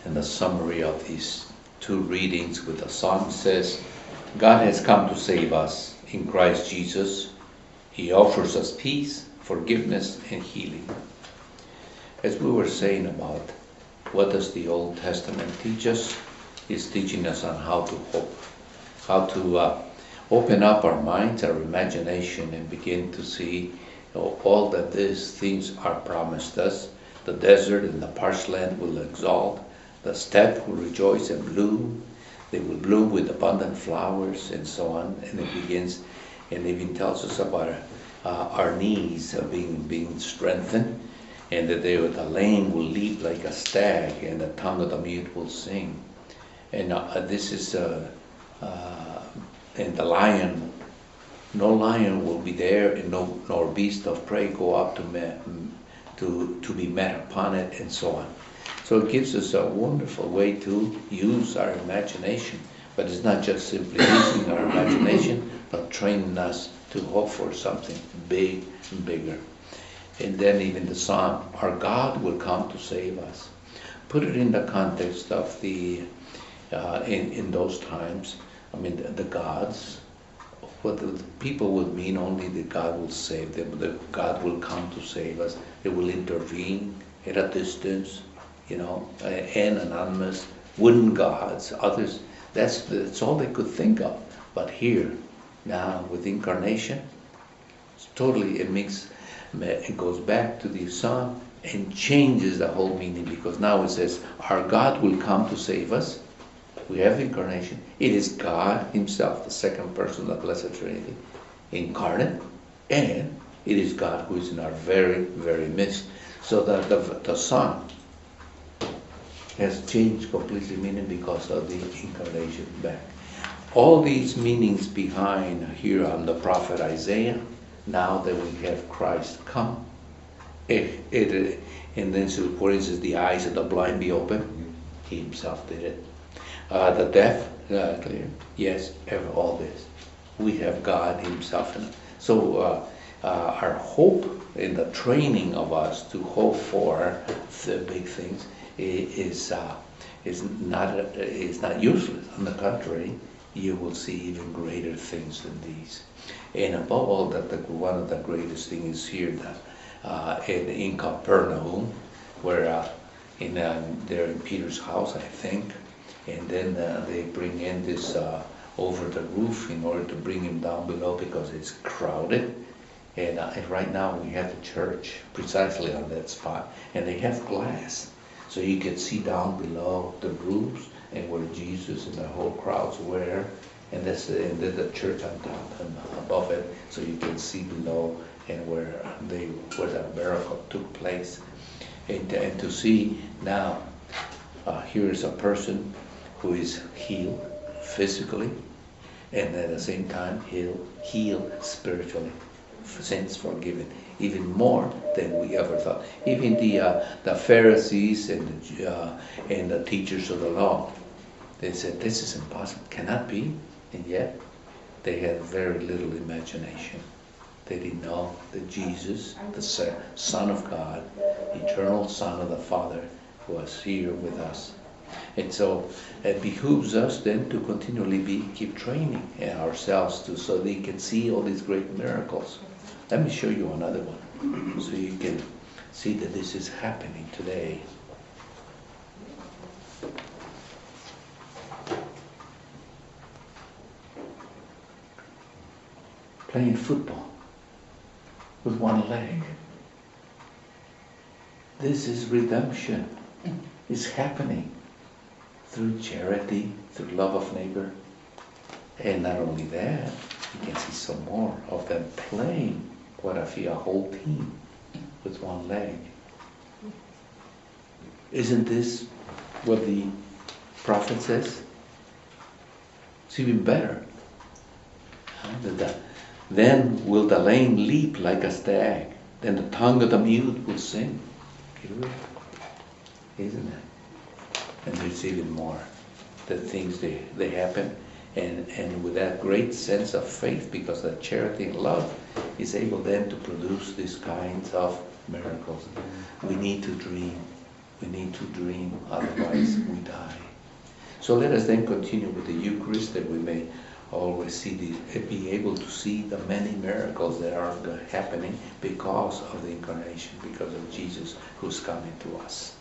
And the summary of these two readings with the psalm says, God has come to save us in Christ Jesus. He offers us peace, forgiveness, and healing. As we were saying about what does the Old Testament teach us, it's teaching us on how to hope, how to open up our minds, our imagination, and begin to see all that these things are promised us. The desert and the parched land will exalt. The steppe will rejoice and bloom. They will bloom with abundant flowers and so on. And it begins, and even tells us about our knees being strengthened, and that the lame will leap like a stag, and the tongue of the mute will sing. And this is, and the lion, no lion will be there, and nor beast of prey go up to be met upon it, and so on. So it gives us a wonderful way to use our imagination, but it's not just simply using our imagination, but training us to hope for something big and bigger. And then even the psalm, our God will come to save us. Put it in the context of the, in those times, I mean, the gods, what the people would mean only that God will save them, that God will come to save us. It will intervene at a distance, and anonymous, wooden gods, others. That's all they could think of. But here, now with incarnation, it's totally, it goes back to the psalm and changes the whole meaning, because now it says, our God will come to save us. We have incarnation. It is God himself, the second person of the Blessed Trinity, incarnate, and it is God who is in our very, very midst. So that the psalm has changed completely meaning because of the incarnation back. All these meanings behind here on the prophet Isaiah, now that we have Christ come, and then, so for instance, the eyes of the blind be open, he himself did it. The deaf, clear, yes, all this. We have God himself in it. So our hope in the training of us to hope for the big things is not useless. On the contrary, you will see even greater things than these. And above all, that one of the greatest things is here that in Capernaum, where they're in Peter's house, I think, and then they bring in this over the roof in order to bring him down below because it's crowded. And right now we have the church precisely on that spot, and they have glass, so you can see down below the roofs and where Jesus and the whole crowds were, and then the church on top and above it, so you can see below and where that miracle took place, and to see now here is a person who is healed physically, and at the same time healed spiritually, sins forgiven, even more than we ever thought. Even the Pharisees and the teachers of the law, they said this is impossible, cannot be, and yet they had very little imagination. They didn't know that Jesus, the Son of God, eternal Son of the Father, was here with us. And so it behooves us then to continually keep training ourselves so they can see all these great miracles. Let me show you another one so you can see that this is happening today. Playing football with one leg. This is redemption. It's happening through charity, through love of neighbor. And not only that, you can see some more of them playing, what if a whole team with one leg. Isn't this what the prophet says? It's even better. Then will the lame leap like a stag, then the tongue of the mute will sing. Isn't it? And there's even more. The things they happen, and with that great sense of faith, because that charity and love is able then to produce these kinds of miracles. We need to dream. We need to dream, otherwise we die. So let us then continue with the Eucharist, that we may always be able to see the many miracles that are happening because of the Incarnation, because of Jesus who's coming to us.